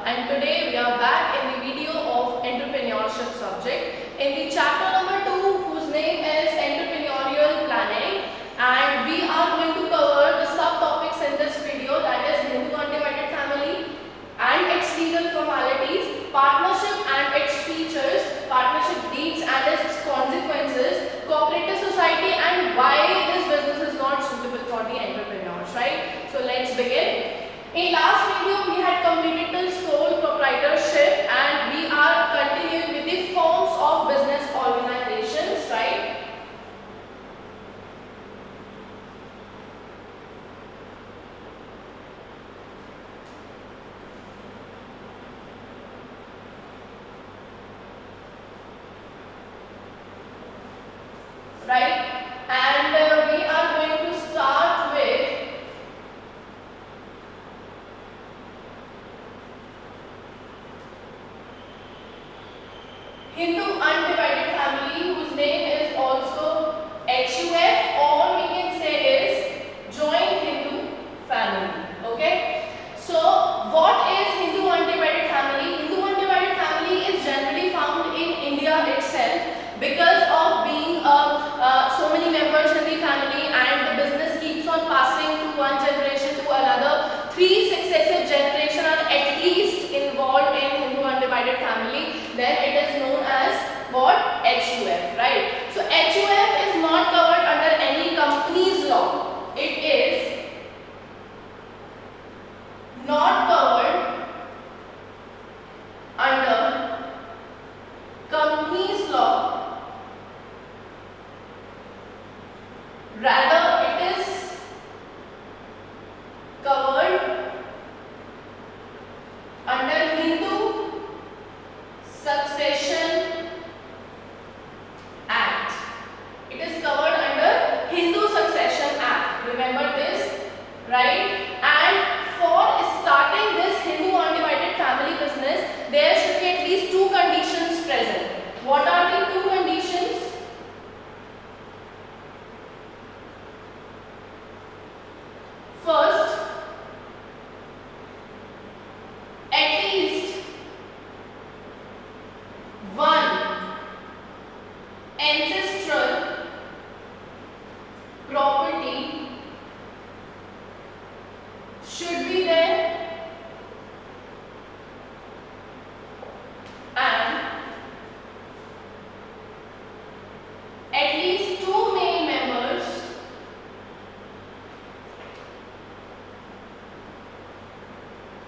and today we are back in the video of entrepreneurship subject in the chapter number 2 whose name is entrepreneurial planning, and we are going to cover the subtopics in this video, that is Hindu undivided family and its legal formalities, partnership and its features, partnership deeds and its consequences, cooperative society and why this business is not suitable for the entrepreneurs, right? So let's begin. In last video we had completed the sole proprietorship and we are continuing with the forms of business organizations, right? Right, and we are going to start with Hindu undivided family, whose name is also HUF, or we can say is joint Hindu family. Okay, so what is Hindu undivided family? Hindu undivided family is generally found in India itself because of being so many members in the family, and the business keeps on passing to one generation to another. 3 successive generations are at least involved in Hindu undivided family. Then it is known as what? HUF, right? So HUF is not covered under any company's law. It is not covered under company's law. Rather, it is covered under Hindu Succession Act. It is covered under Hindu Succession Act. Remember this, right? And for starting this Hindu undivided family business, there should be at least 2 conditions present. What are the 2 conditions? First, at least one ancestral property should be there, and at least 2 main members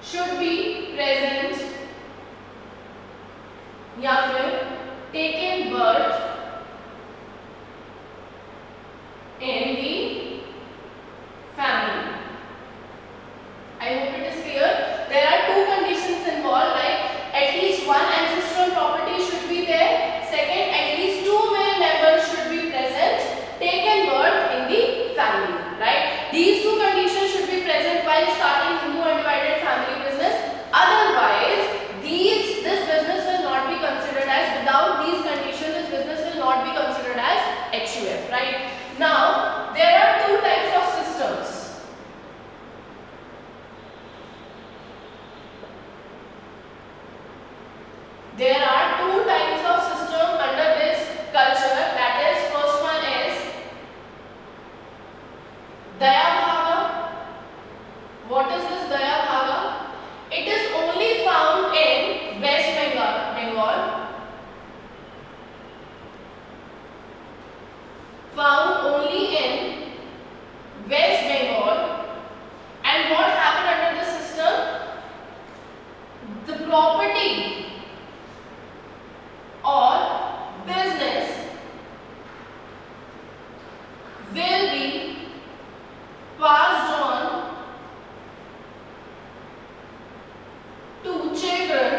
should be present या फिर taken birth in the family. I hope it is clear. There are 2 conditions involved, like at least one ancestral property should be there. Second, at least 2 male members should be present, taken birth in the family, right? These 2 conditions should be present while starting Hindu undivided family business. Otherwise, this business will not be considered as, without these conditions, this business will not be considered as HUF, right? Now, there are 2 types of systems. There are 2 types of system under this culture. That is, first one is Daya Bhaga. What is this Daya Bhaga? It is only found in West Bengal. Found only in West Bengal. And what happened under this system? The property or business will be passed on to children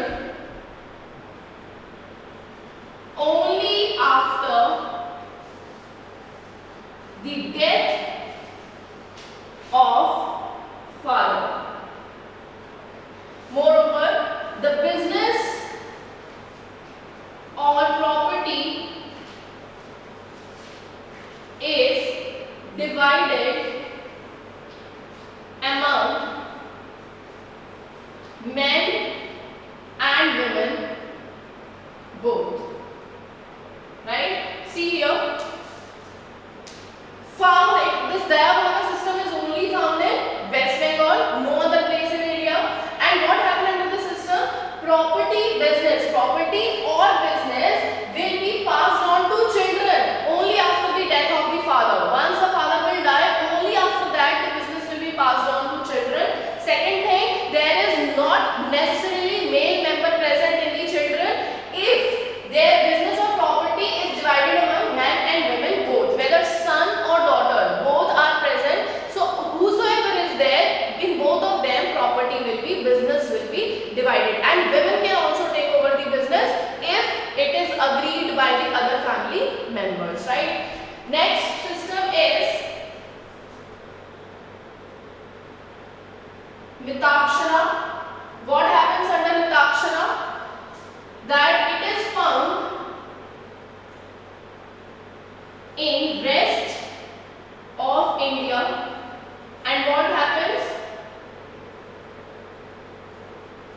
only after the death of father. Moreover, the business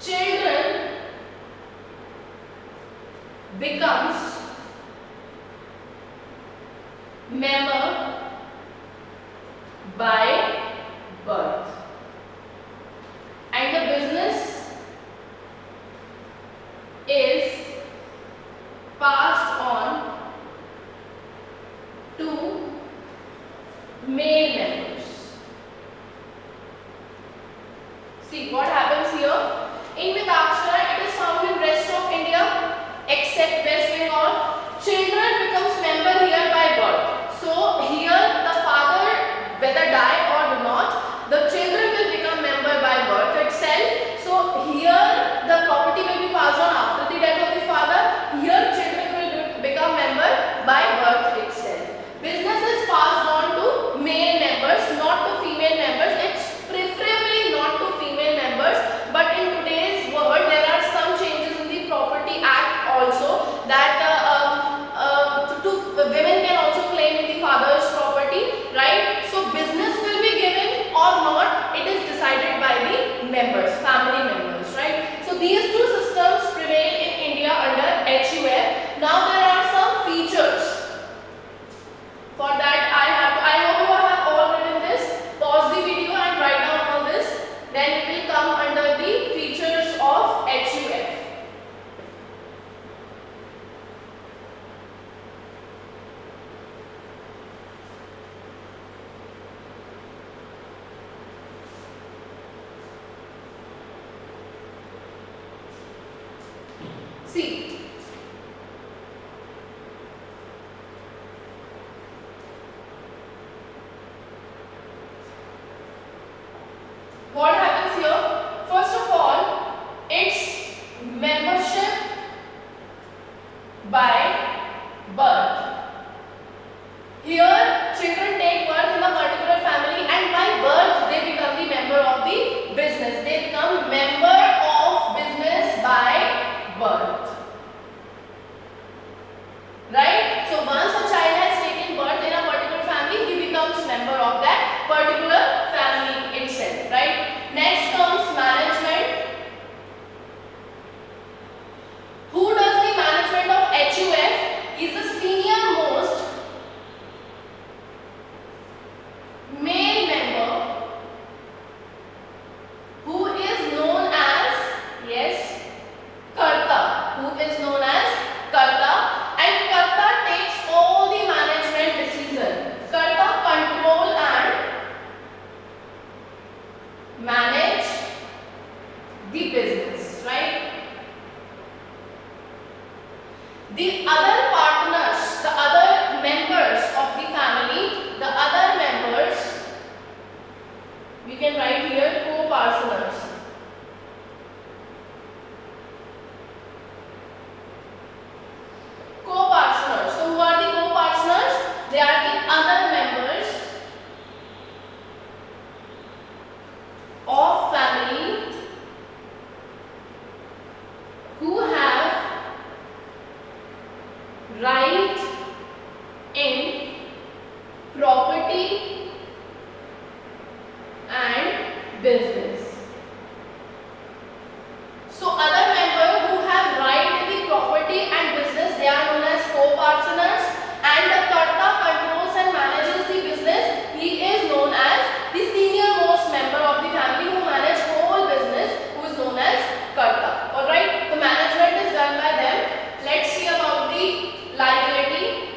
children becomes member by birth, and the business is passed on to male members. See what happens here. In Mitaksara, it is found in rest of India except West Bengal. Children becomes member here by birth. So here the father whether die or do not, the children will become member by birth itself. So here the property will be passed on after the death of the father. Here children will become member by birth itself. Business is passed on to male members, not to female members. It's preferably not to female members, but in today's world there are some changes in the Property Act also that women can also claim in the father's property, right? So business will be given or not, it is decided by the members, family members, right? So these two systems prevail in India under HUF. Now there are some features. For that I hope you have all written this. Pause the video and write down all this. Then it will come under the features of HUF. See, what happens here? First of all, it's membership by birth. Here, children take birth in a particular family, and by birth they become the member of the business. They become member of business by birth. Right? So once a child has taken birth in a particular family, he becomes member of that particular family itself. Right? Next comes management. Who does the management of HUF? Is the senior most male member who is known as, yes, Karta. Who is known as Karta. And Karta takes all the management decision. Karta control and manage the business, right? The other partners, the other members of the family, the other members, we can write here co-partners. Co-partners. So who are the co-partners? They are the other members of family who have right in property and business. So other members who have right in the property and business, they are known as co-partners, and the Karta controls and manages the business. He is known as the senior most member of the family who manage whole business, who is known as Karta. Alright, the management is done by them. Let's see about the liability.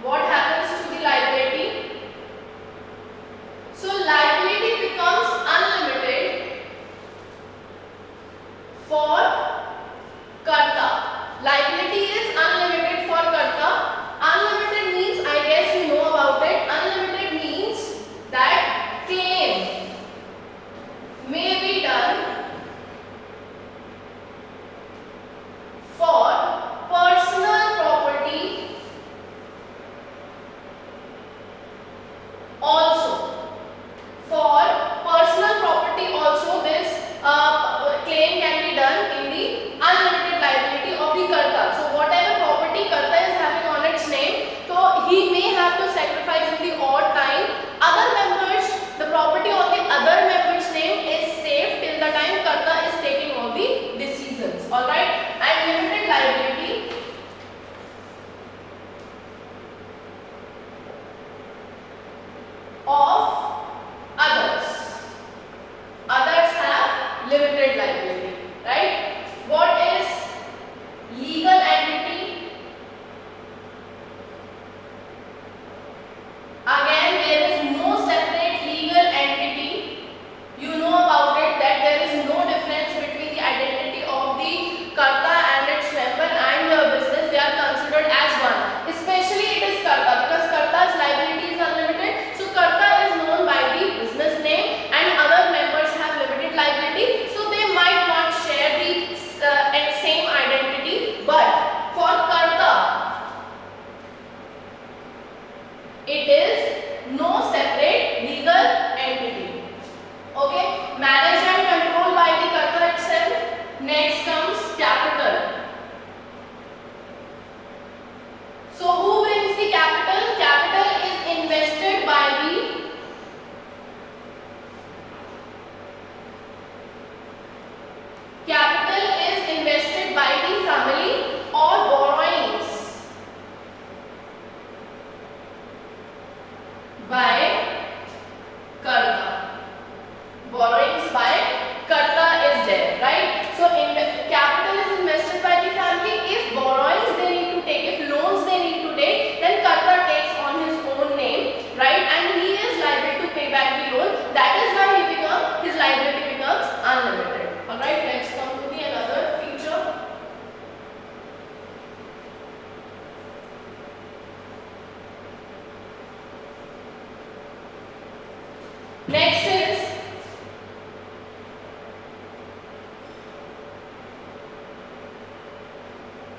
What happens to the liability? So liability becomes unlimited for Karta. Liability is unlimited for Karta. Unlimited means, I guess you know about it. Unlimited means that claim may be done for personal property also. For personal property also, this claim can be done in the unlimited liability of the Karta. So whatever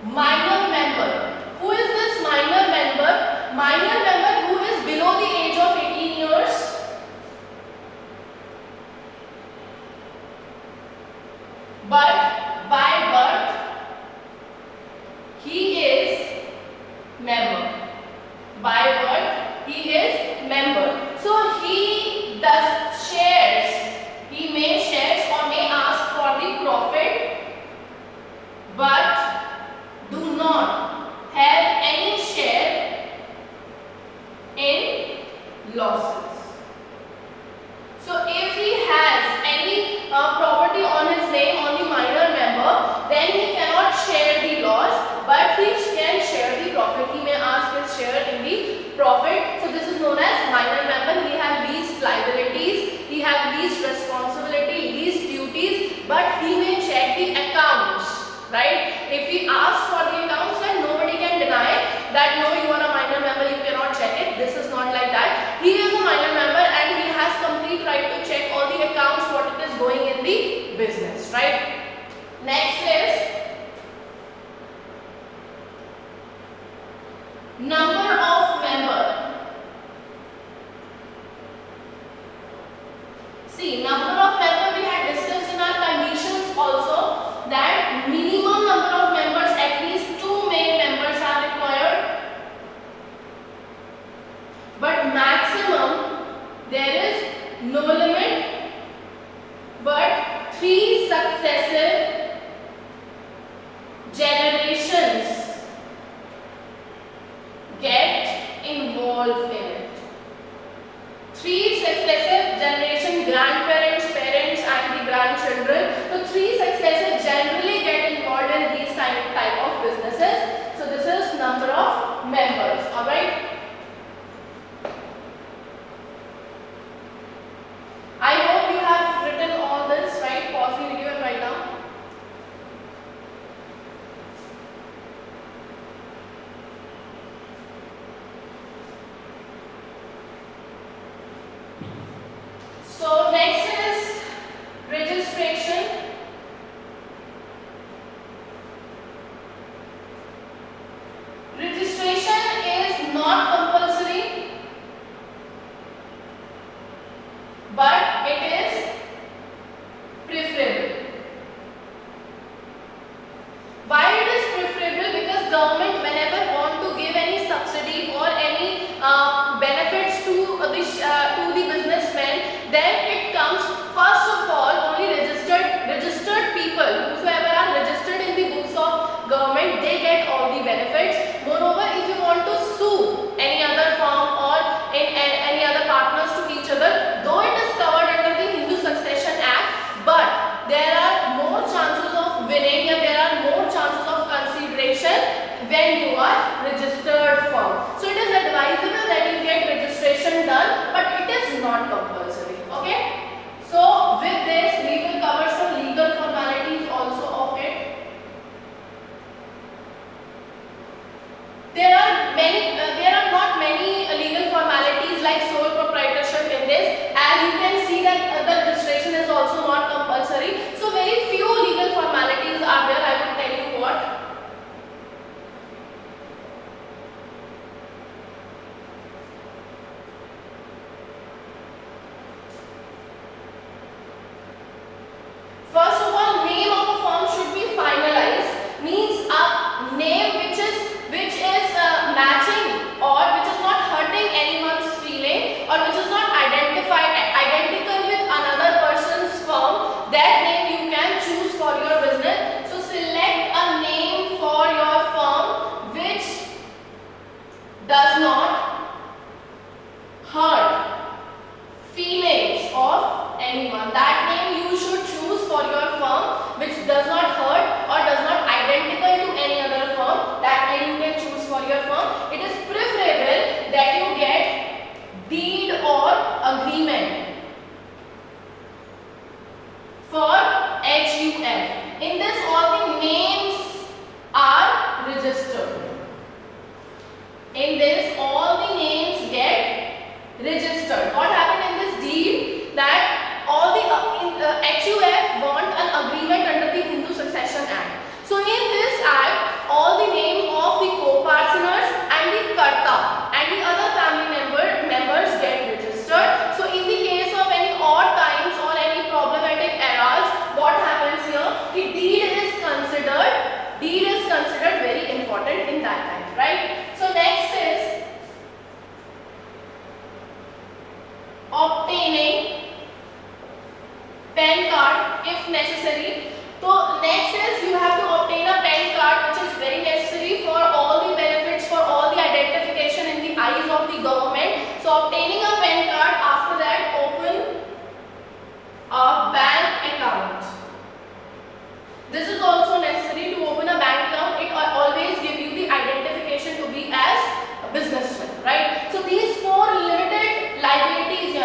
Minor member. Who is this minor member? Minor member who is below the age of 18 years. But by birth, he is member. By birth, he is member. So he does shares. He may shares or may ask for the profit, but do not have any share in losses. So if he has any property on his name, on the minor member, then he cannot share the loss, but he can share the profit. He may ask his share in the profit. So this is known as minor member. He has least liabilities, he has least responsibility, least duties, but he may check the accounts, right? If he asks for the accounts, then nobody can deny that no, you are a minor member, you cannot check it. This is not like that. He is a minor member and he has complete right to check all the accounts, what it is going in the business, right? Next is number of member. See, number of member we had discussed in our conditions also, that minimum number of members, at least 2 male members are required, but maximum there is no limit, but 3 successive generations get involved in it. 3 successive generation, grandparents, parents and the grandchildren. So 3 successive generally get involved in these type of businesses. So this is number of members. Alright. I hope you have written all this, right? Pause the video and write down. So next is registration. Registration is not compulsory, but it is preferable. Why it is preferable? Because government whenever want to give any subsidy or any benefits to the businessmen, then it comes first of all only registered people, whosoever are registered in the books of government, they get all the benefits. Moreover, if you want to sue any other firm or in any other partners to each other, though it is covered under the Hindu Succession Act, but there are more chances of winning and there are more chances of consideration when you are registered firm. So it is advisable that you get registration done, but it is not compulsory. Okay. So with this we will cover some legal formalities also of it. There are not many legal formalities like sole proprietorship in this. As you can see that the registration is also not compulsory. So very few legal formalities are there. I will tell you what. This is also necessary to open a bank account. It always give you the identification to be as a businessman, right? So these four limited liabilities,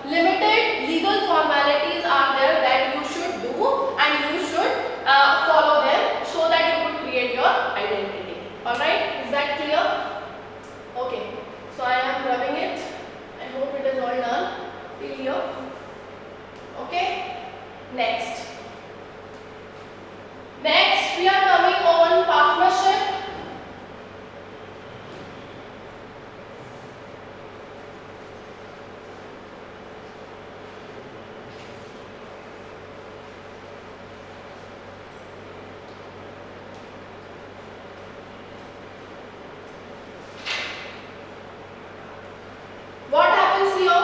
limited legal formalities are there that you should do and you should follow them so that you could create your identity. Alright, is that clear? Okay, so I am rubbing it. I hope it is all done till here. Okay, next. Next, we are coming on partnership. What happens here?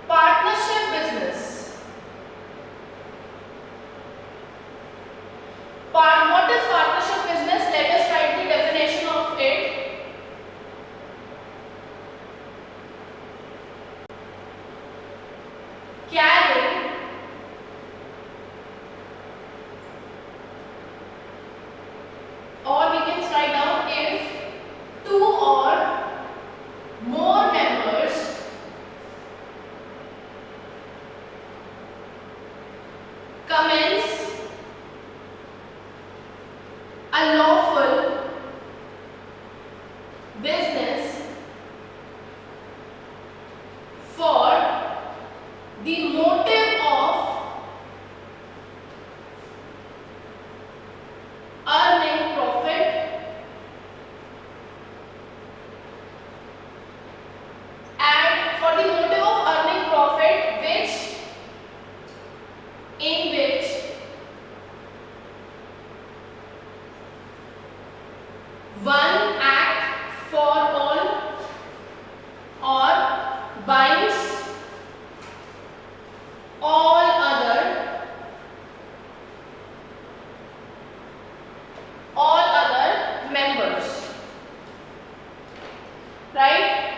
Partnership business. What is partnership business? Let us write the definition of it. Carrying or we can write down if two or more members commence a lawful business for the motive of earning profit and for the motive of earning profit in which one act for all or binds all other members, right?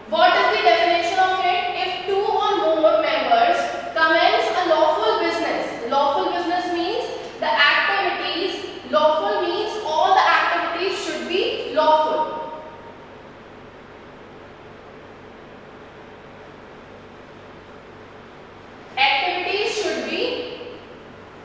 What is the definition of it? If two or more members commence a lawful business. Lawful business means the activities, lawful means all the activities should be lawful. Activities should be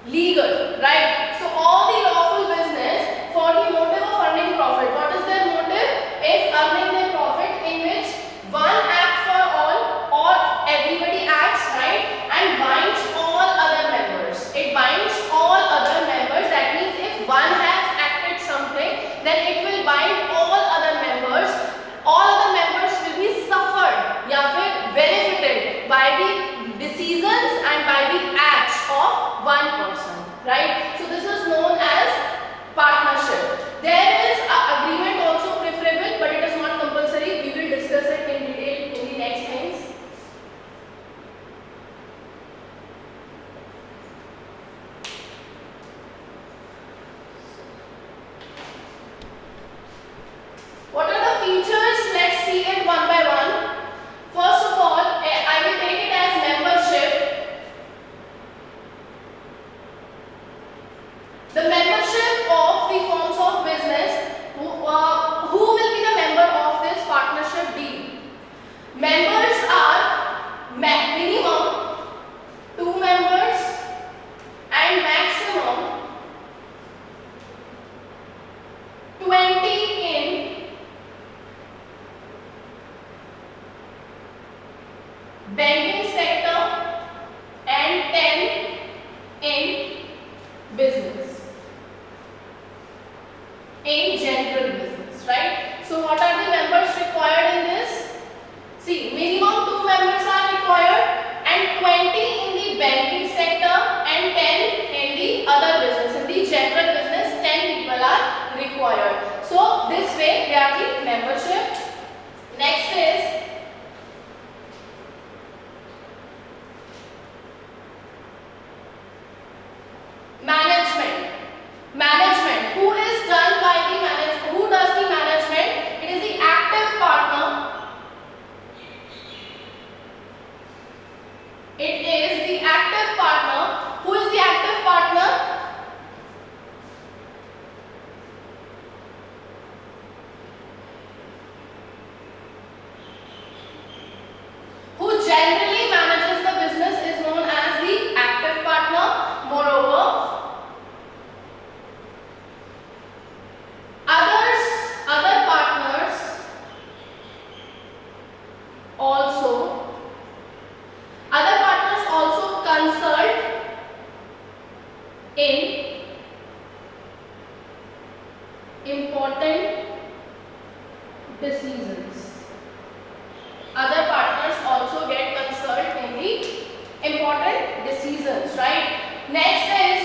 legal, right? So all the lawful business for the motive of earning profit. What is their motive? Is earning their profit in which one acts for all or everybody acts, right? And binds all other members. It binds all other members. That means if one has acted something, then it will bind all other members. All other members will be suffered या फिर benefited by the decisions and by the acts of one person, right? So this is known as partnership. There is an agreement also preferable, but it is not compulsory. We will discuss it in detail in the next things. What are the features? Let's see it one by one. First of all, I will take it as membership. The membership of the forms of business, who will be the member of this partnership deed? Members are minimum 2 members and maximum 20 in banking sector and 10 in business, in general business, right? So what are the members required in this? See, minimum 2 members are required and 20 in the banking sector and 10 in the other business. In the general business, 10 people are required. So this way they are the membership. Next is management. important decisions. Other partners also get concerned in the important decisions, right? Next is,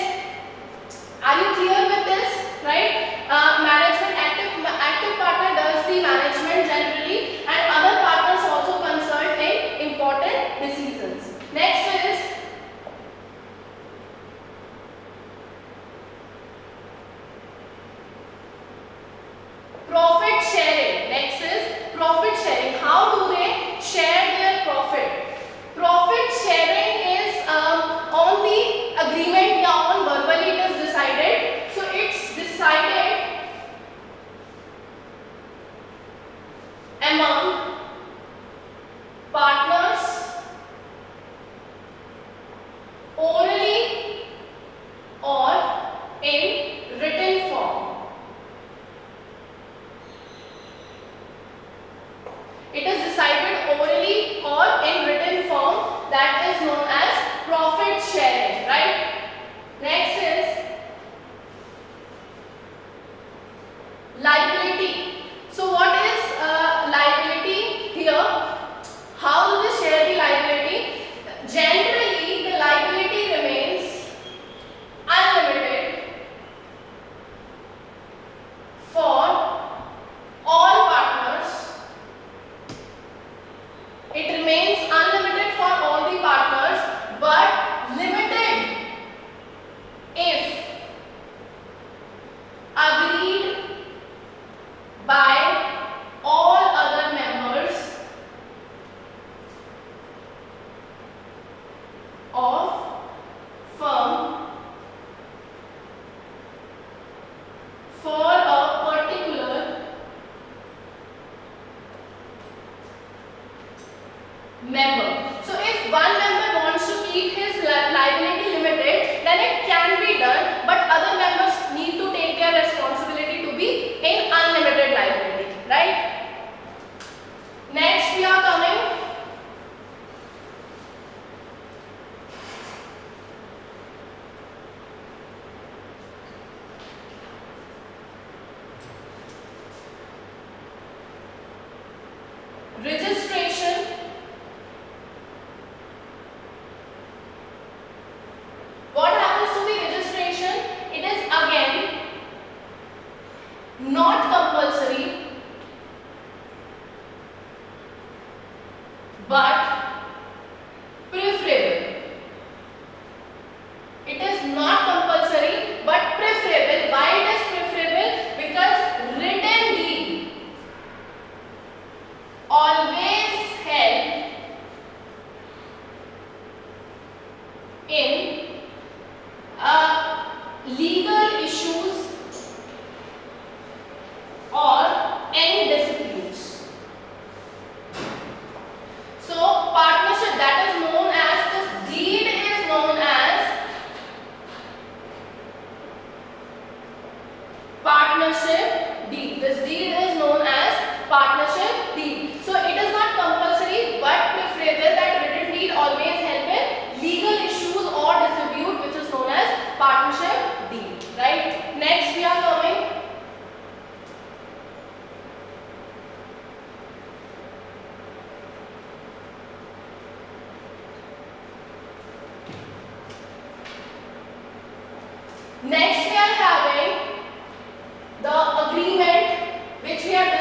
are you clear with this, right? Management, active partner does the management generally, and other partners also consult in important decisions. Next is profit sharing. Next is profit sharing. How do they share their profit? Profit sharing is on the agreement, या on verbally it is decided. So it's decided among partners orally or in written form. It is decided orally or in written form, that is known as profit sharing, right? Next is liability. So what is liability here? How do they share the liability? Generally, the liability remains unlimited for all partners. It remains unlimited for all the partners, but limited if agreed by all other members of firm for a particular member. So if one member wants to keep his liability limited, then it can be done, but other members need to take their responsibility to be in unlimited liability, right? Next we are coming registration. What happens to the registration? It is again not compulsory, but preferable. It is not compulsory but preferable. Why it is preferable? Because written deed always help in legal issues or any disputes. So partnership, that is known as, this deed is known as partnership deed. This deed is known as partnership deed. So it is not compulsory but preferable that written deed always help in legal issues or dispute, which is known as partnership deed, right? Next we are coming next we are having the agreement which we have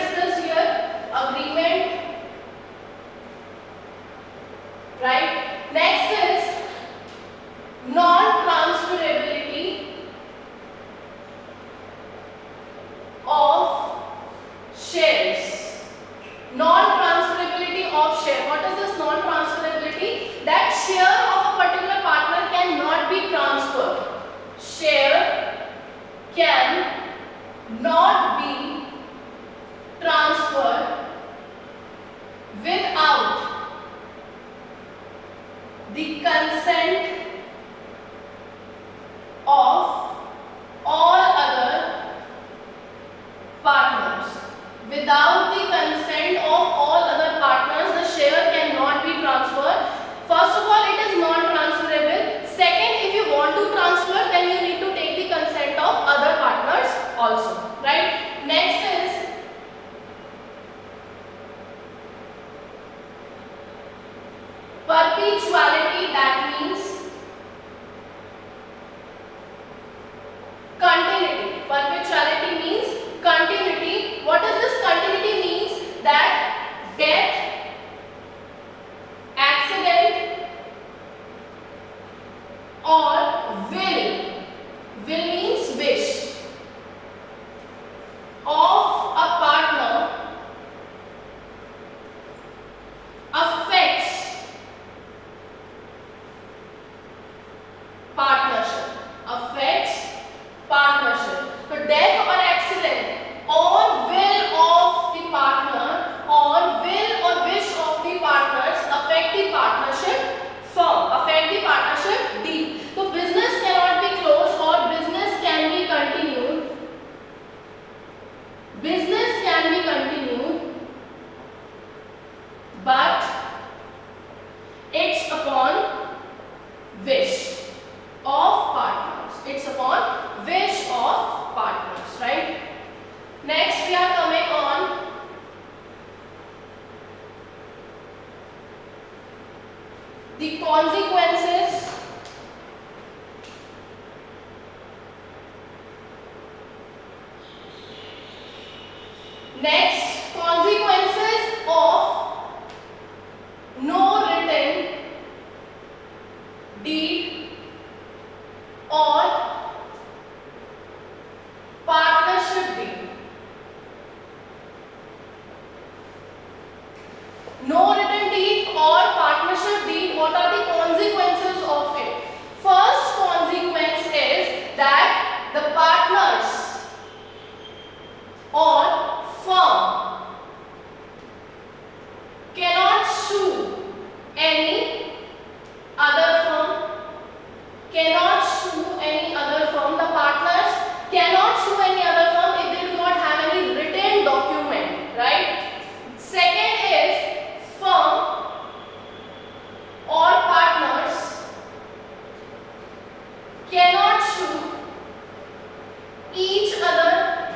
each other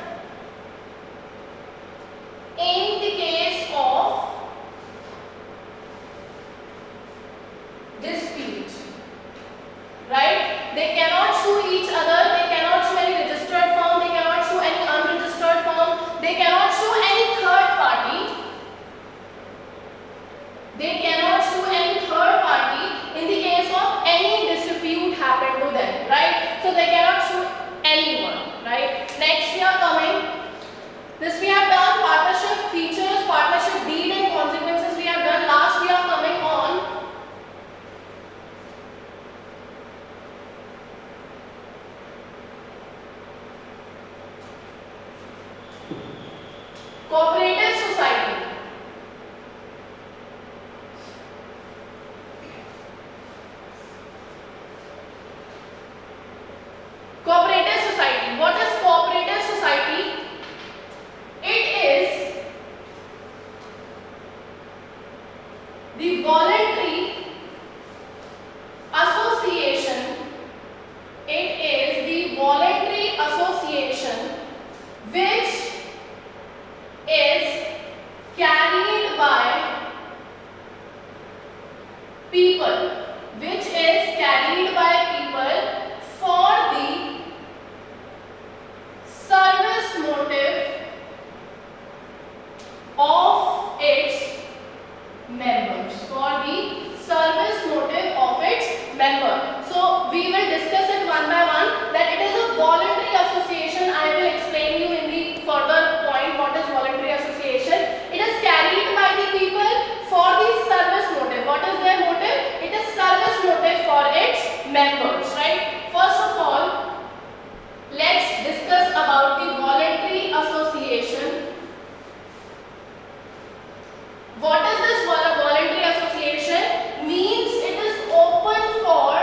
in the case of dispute, right? They cannot sue each other, they cannot sue any registered firm, they cannot sue any unregistered firm, they cannot sue any third party. They cannot sue any third party in the case of any dispute happened to them, right? So they cannot sue anyone, right? Next we are coming. This we have done partnership features, partnership deed and consequences we have done. Last we are coming on cooperative society. Cooperative society. What is cooperative society? It is the voluntary association. It is the voluntary association which is carried by people, which is carried by people for the service motive of its members, for the service motive of its member. So we will discuss it one by one, that it is a voluntary association. I will explain you in the further point what is voluntary association. It is carried by the people for the service motive. What is their motive? It is service motive for its members, right? First of all, let's discuss about the voluntary association. What is this voluntary association? Means it is open for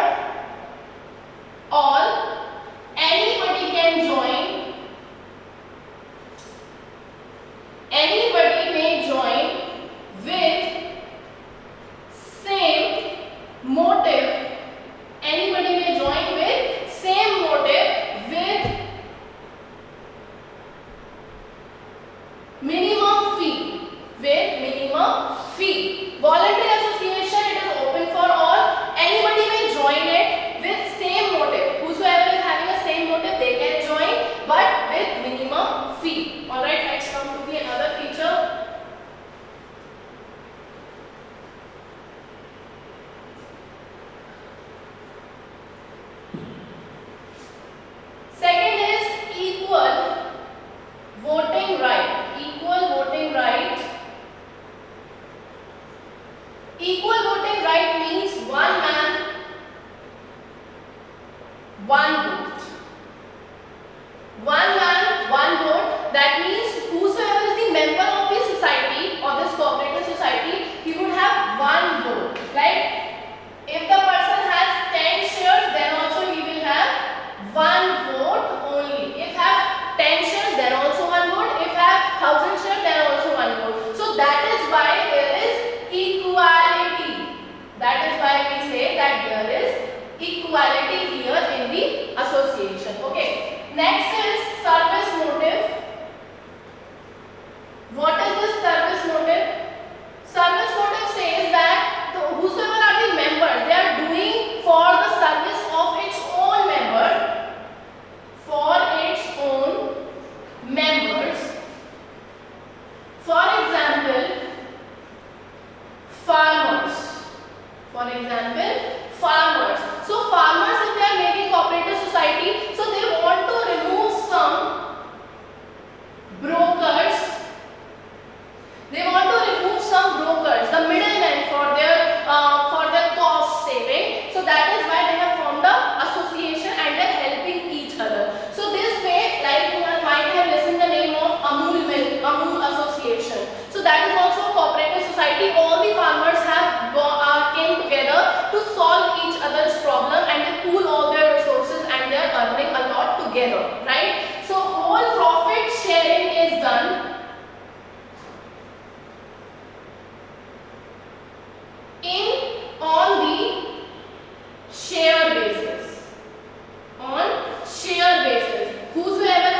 all. Anybody can join. Anybody may join with same motive. Anybody may join with same motive with minimum fee. With minimum fee. Voluntary association, it is open for all. Anybody may join it with same motive. Whosoever is having a same motive, they can join, but with minimum fee. Alright, let's come to the another feature. Second is equal voting right. Equal voting right. Equal voting right means one man, one vote. One man, one vote. That means whosoever is the member of the society or this cooperative society, he would have one vote. Like if the person has 10 shares, then also he will have one vote only. If have 10 shares, then also one vote. If have 1000 shares, then also one vote. So that is why there is equality. That is why we say that there is equality here in the association. Okay. Next is service motive. What is this service motive? Service motive says that whosoever are the members, they are doing for the service of its own member. For its own members. For example, farmers. For example, farmers. So farmers, if they are making cooperative society, so they want to remove some brokers. They want to remove some brokers, the middlemen for their cost saving. So that is why they have formed the association and they are helping each other. So this way, like you might have listened the name of Amul Milk, Amul Association. So that is also a cooperative society. All the farmers have came together to solve each other's problem and they pool all their resources and they are earning a lot together, right? So whole profit sharing is done on the share basis. On share basis. Whosoever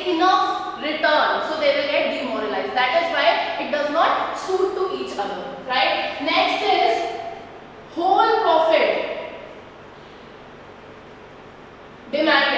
enough return, so they will get demoralized. That is why it does not suit to each other, right? Next is whole profit demand